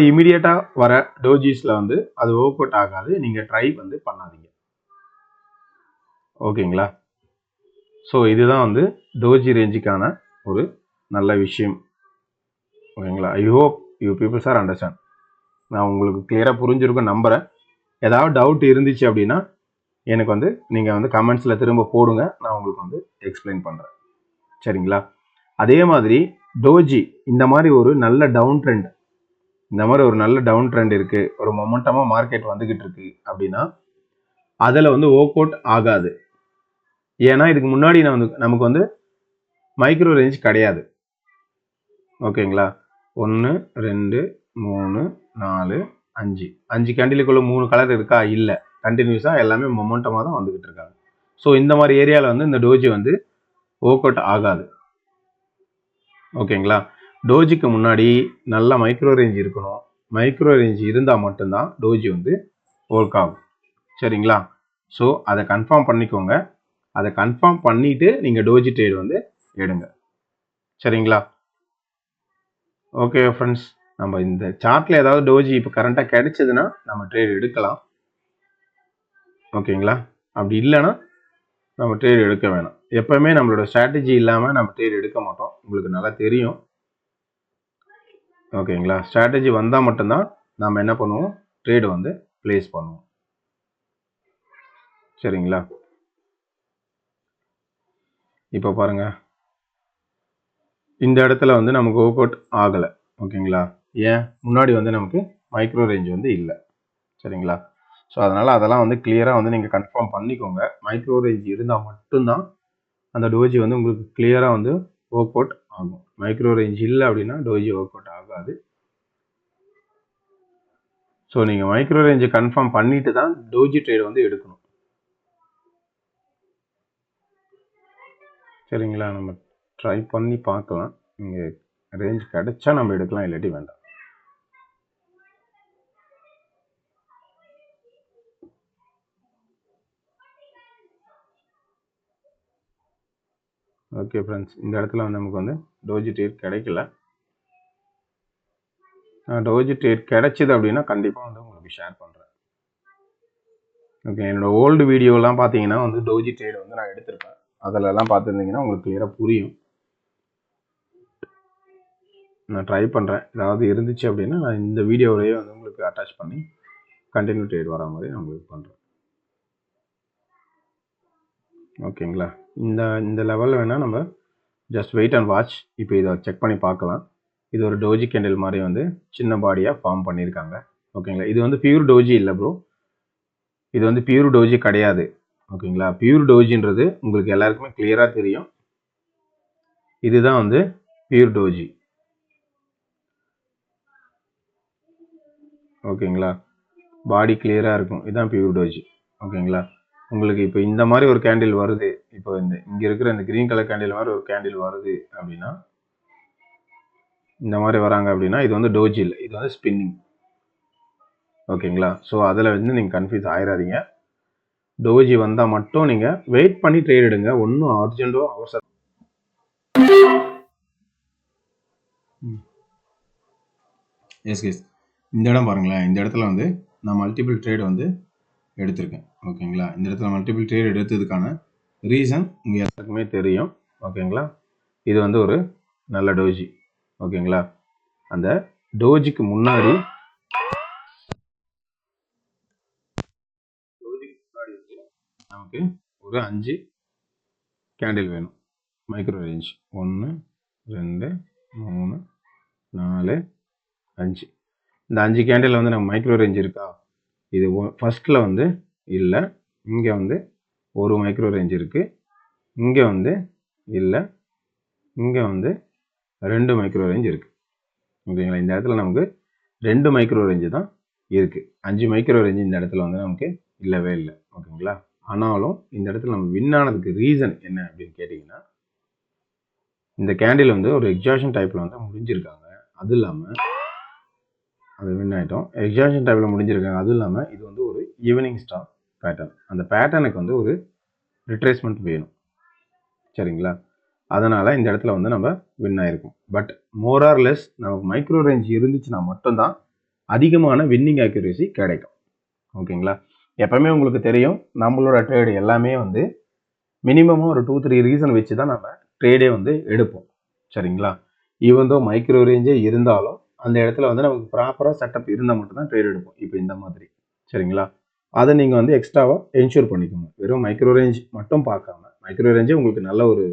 இமிடியேட்டாக வர டோஜிஸில் வந்து அது ஒர்க் அவுட் ஆகாது. நீங்கள் ட்ரை வந்து பண்ணாதீங்க. ஓகேங்களா? ஸோ இதுதான் வந்து டோஜி ரேஞ்சுக்கான ஒரு நல்ல விஷயம். ஓகேங்களா? I hope you peoples are understand. நான் உங்களுக்கு கிளியராக புரிஞ்சிருக்கும் நம்புகிறேன். ஏதாவது டவுட் இருந்துச்சு அப்படின்னா எனக்கு வந்து நீங்கள் வந்து கமெண்ட்ஸில் திரும்ப போடுங்க, நான் உங்களுக்கு வந்து எக்ஸ்பிளைன் பண்ணுறேன். சரிங்களா? அதே மாதிரி டோஜி இந்த மாதிரி ஒரு நல்ல டவுன் ட்ரெண்ட் இருக்குது, ஒரு மொமெண்டமாக மார்க்கெட் வந்துக்கிட்டு இருக்கு அப்படின்னா அதில் வந்து ஒர்க் அவுட் ஆகாது. ஏன்னா இதுக்கு முன்னாடி நமக்கு வந்து மைக்ரோ ரேஞ்ச் கிடையாது. ஓகேங்களா? 1 2 3 4 5 கேண்டிலுக்குள்ள 3 கலர் இருக்கா? இல்லை. கண்டினியூஸாக எல்லாமே மொமெண்டமாக தான் வந்துக்கிட்டு இருக்காங்க. ஸோ இந்த மாதிரி ஏரியாவில் வந்து இந்த டோஜி வந்து ஒர்க் அவுட் ஆகாது. ஓகேங்களா? டோஜிக்கு முன்னாடி நல்ல மைக்ரோ ரேஞ்ச் இருக்கணும். மைக்ரோ ரேஞ்ச் இருந்தால் மட்டும்தான் டோஜி வந்து ஒர்க் ஆகும். சரிங்களா? ஸோ அதை கன்ஃபார்ம் பண்ணிக்கோங்க. அதை கன்ஃபார்ம் பண்ணிவிட்டு நீங்கள் டோஜி ட்ரேட் வந்து எடுங்க. சரிங்களா? ஓகே ஃப்ரெண்ட்ஸ், நம்ம இந்த சார்ட்டில் ஏதாவது டோஜி இப்போ கரண்ட்டாக கிடைச்சதுன்னா நம்ம ட்ரேட் எடுக்கலாம். ஓகேங்களா? அப்படி இல்லைன்னா நம்ம ட்ரேட் எடுக்க வேணாம். எப்போவுமே நம்மளோட ஸ்ட்ராட்டஜி இல்லாமல் நம்ம ட்ரேட் எடுக்க மாட்டோம். உங்களுக்கு நல்லா தெரியும். ஓகேங்களா? ஸ்ட்ராட்டஜி வந்தால் மட்டும்தான் நம்ம என்ன பண்ணுவோம்? ட்ரேடு வந்து பிளேஸ் பண்ணுவோம். சரிங்களா? இப்போ பாருங்க, இந்த இடத்துல வந்து நமக்கு ஒர்க் அவுட் ஆகலை. ஓகேங்களா? ஏன்? முன்னாடி வந்து நமக்கு மைக்ரோ ரேஞ்ச் வந்து இல்லை. சரிங்களா? ஸோ அதனால் அதெல்லாம் வந்து கிளியராக வந்து நீங்கள் கன்ஃபார்ம் பண்ணிக்கோங்க. மைக்ரோ ரேஞ்ச் இருந்தால் மட்டும்தான் அந்த டோஜி வந்து உங்களுக்கு கிளியராக வந்து ஒர்க் அவுட் ஆகும். மைக்ரோ ரேஞ்ச் இல்லை அப்படின்னா டோஜி ஒர்க் அவுட் ஆகாது. ஸோ நீங்கள் மைக்ரோ ரேஞ்சை கன்ஃபார்ம் பண்ணிட்டு தான் டோஜி ட்ரேட் வந்து எடுக்கணும். சரிங்களா? நம்ம ட்ரை பண்ணி பார்க்கலாம். நீங்கள் ரேஞ்ச் கிடைச்சா நம்ம எடுக்கலாம், இல்லாட்டி வேண்டாம். ஓகே ஃப்ரெண்ட்ஸ், இந்த இடத்துல வந்து நமக்கு வந்து டோஜி ட்ரேட் கிடைக்கல. டோஜி ட்ரேட் கிடைச்சிது அப்படின்னா கண்டிப்பாக வந்து உங்களுக்கு ஷேர் பண்ணுறேன். ஓகே, என்னோடய ஓல்டு வீடியோலாம் பார்த்தீங்கன்னா வந்து டோஜி ட்ரேட் வந்து நான் எடுத்திருப்பேன். அதிலெல்லாம் பார்த்துருந்தீங்கன்னா உங்களுக்கு கிளியராக புரியும். நான் ட்ரை பண்ணுறேன். ஏதாவது இருந்துச்சு அப்படின்னா நான் இந்த வீடியோவிலேயே வந்து உங்களுக்கு அட்டாச் பண்ணி கண்டினியூ ட்ரேட் வர மாதிரி நான் உங்களுக்கு பண்ணுறேன். ஓகேங்களா? இந்த லெவலில் வேணால் நம்ம ஜஸ்ட் வெயிட் அண்ட் வாட்ச். இப்போ இதை செக் பண்ணி பார்க்கலாம். இது ஒரு டோஜி கேண்டில் மாதிரி வந்து சின்ன பாடியாக ஃபார்ம் பண்ணியிருக்காங்க. ஓகேங்களா? இது வந்து பியூர் டோஜி இல்லை ப்ரோ, இது வந்து பியூர் டோஜி கிடையாது. ஓகேங்களா? பியூர் டோஜின்றது உங்களுக்கு எல்லாருக்குமே கிளியராக தெரியும். இதுதான் வந்து பியூர் டோஜி. ஓகேங்களா, பாடி கிளியராக இருக்கும். இதுதான் பியூர் டோஜி. ஓகேங்களா, உங்களுக்கு இப்போ இந்த மாதிரி ஒரு கேண்டில் வருது, இப்போ இங்கே இருக்கிற இந்த க்ரீன் கலர் கேண்டில் மாதிரி ஒரு கேண்டில் வருது அப்படின்னா, இந்த மாதிரி வராங்க அப்படின்னா இது வந்து டோஜி இல்லை, இது வந்து ஸ்பின்னிங். ஓகேங்களா, ஸோ அதில் வந்து நீங்கள் கன்ஃபியூஸ் ஆயிடாதீங்க. டோஜி வந்தால் மட்டும் நீங்கள் வெயிட் பண்ணி ட்ரேட் எடுங்க. ஒன்றும் அர்ஜென்ட்டோ அவசரம். எஸ் எஸ், இந்த இடம் பாருங்களேன். இந்த இடத்துல வந்து நான் மல்டிபிள் ட்ரேட் வந்து எடுத்திருக்கேன். ஓகேங்களா, இந்த இடத்துல மல்டிபிள் ட்ரேட் எடுத்ததுக்கான ரீசன் உங்கள் எல்லாருக்குமே தெரியும். ஓகேங்களா, இது வந்து ஒரு நல்ல டோஜி. ஓகேங்களா, அந்த டோஜிக்கு முன்னாடி நமக்கு ஒரு 5 கேண்டில் வேணும். Micro range 1 2 3 4 5. இந்த 5 கேண்டில் வந்து நம்ம மைக்ரோ ரேஞ்ச் இருக்கா? இது ஃபர்ஸ்ட்டில் வந்து இல்லை, இங்கே வந்து ஒரு மைக்ரோ ரேஞ்ச் இருக்குது, இங்கே வந்து இல்லை, இங்கே வந்து 2 மைக்ரோ ரேஞ்ச் இருக்குது. ஓகேங்களா, இந்த இடத்துல நமக்கு 2 மைக்ரோ ரேஞ்சு தான் இருக்குது. 5 மைக்ரோ ரேஞ்சு இந்த இடத்துல வந்து நமக்கு இல்லவே இல்லை. ஓகேங்களா, ஆனாலும் இந்த இடத்துல நம்ம வின் ஆனதுக்கு ரீசன் என்ன அப்படின்னு கேட்டிங்கன்னா, இந்த கேண்டில் வந்து ஒரு எக்ஸாஷன் டைப்பில் வந்து முடிஞ்சிருக்காங்க. அது இல்லாமல் அது வின் ஆகிட்டோம். எக்ஸாஷன் டைப்பில் முடிஞ்சிருக்காங்க. அதுவும் இல்லாமல் இது வந்து ஒரு ஈவினிங் ஸ்டார் பேட்டர்ன். அந்த பேட்டர்னுக்கு வந்து ஒரு ரிட்ரேஸ்மெண்ட் வேணும். சரிங்களா, அதனால் இந்த இடத்துல வந்து நம்ம வின் ஆகிருக்கோம். பட் மோர் ஆர் லெஸ் நமக்கு மைக்ரோ ரேஞ்ச் இருந்துச்சுன்னா மட்டும்தான் அதிகமான வின்னிங் ஆக்யூரேசி கிடைக்கும். ஓகேங்களா, எப்பவுமே உங்களுக்கு தெரியும் நம்மளோட ட்ரேடு எல்லாமே வந்து மினிமமாக ஒரு 2-3 ரீசன் வச்சு தான் நம்ம ட்ரேடே வந்து எடுப்போம். சரிங்களா, ஈவன் தோ மைக்ரோ ரேஞ்சே இருந்தாலும் அந்த இடத்துல வந்து நமக்கு ப்ராப்பராக செட்டப் இருந்தால் மட்டும்தான் ட்ரேட் எடுப்போம். இப்போ இந்த மாதிரி. சரிங்களா, அதை நீங்கள் வந்து எக்ஸ்ட்ராவாக என்ஷூர் பண்ணிக்கோங்க. வெறும் மைக்ரோ ரேஞ்ச் மட்டும் பார்க்காம, மைக்ரோ ரேஞ்சே உங்களுக்கு நல்ல ஒரு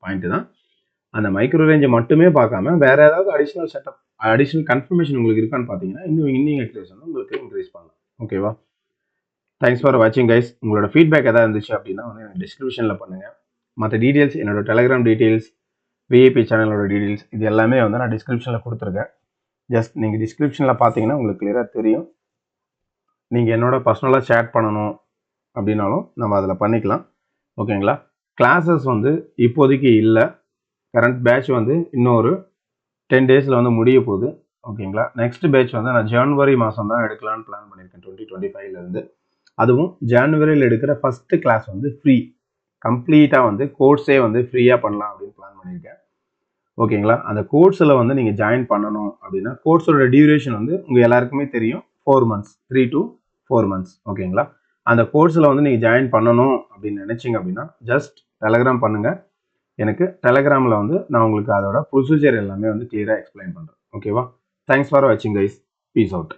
பாயிண்ட் தான். அந்த மைக்ரோ ரேஞ்சை மட்டுமே பார்க்காம வேற ஏதாவது அடிஷ்னல் செட்டப், அடிஷ்னல் கன்ஃபர்மேஷன் உங்களுக்கு இருக்கான்னு பார்த்தீங்கன்னா இன்னும் வின்னிங் ஆக்யூரேசி வந்து உங்களுக்கு இன்க்ரீஸ் பண்ணலாம். ஓகேவா, தேங்க்ஸ் ஃபார் வாட்சிங் கைஸ். உங்களோட ஃபீட்பேக் எதாவது இருந்துச்சு அப்படின்னா வந்து எனக்கு டிஸ்கிரிப்ஷனில் பண்ணுங்கள். மற்ற டீட்டெயில்ஸ், என்னோட டெலிகிராம் டீட்டெயில்ஸ், விஐபி சேனலோட டீட்டெயில்ஸ், இது எல்லாமே வந்து நான் டிஸ்கிரிப்ஷனில் கொடுத்துருக்கேன். ஜஸ்ட் நீங்கள் டிஸ்கிரிப்ஷனில் பார்த்தீங்கன்னா உங்களுக்கு கிளியராக தெரியும். நீங்கள் என்னோட பர்சனலாக சேட் பண்ணணும் அப்படின்னாலும் நம்ம அதில் பண்ணிக்கலாம். ஓகேங்களா, கிளாஸஸ் வந்து இப்போதைக்கு இல்லை. கரண்ட் பேட்ச் வந்து இன்னொரு 10 டேஸில் வந்து முடிய போகுது. ஓகேங்களா, நெக்ஸ்ட் பேட்ச் வந்து நான் ஜனவரி மாதம் தான் எடுக்கலான்னு பிளான் பண்ணியிருக்கேன், 2025லேருந்து. அதுவும் ஜனவரியில் எடுக்கிற ஃபஸ்ட்டு கிளாஸ் வந்து ஃப்ரீ, கம்ப்ளீட்டாக வந்து கோர்ஸே வந்து ஃப்ரீயாக பண்ணலாம் அப்படின்னு பிளான் பண்ணியிருக்கேன். ஓகேங்களா, அந்த கோர்ஸில் வந்து நீங்கள் ஜாயின் பண்ணணும் அப்படின்னா கோர்ஸோட டியூரேஷன் வந்து உங்கள் எல்லாருக்குமே தெரியும், 4 months, 3 to 4 months. ஓகேங்களா, அந்த கோர்ஸில் வந்து நீங்கள் ஜாயின் பண்ணணும் அப்படின்னு நினச்சிங்க அப்படின்னா ஜஸ்ட் டெலகிராம் பண்ணுங்கள். எனக்கு டெலகிராமில் வந்து நான் உங்களுக்கு அதோட ப்ரொசீஜர் எல்லாமே வந்து கிளியராக எக்ஸ்பிளைன் பண்ணுறேன். ஓகேவா, தேங்க்ஸ் ஃபார் வாட்சிங் கைஸ். Peace out.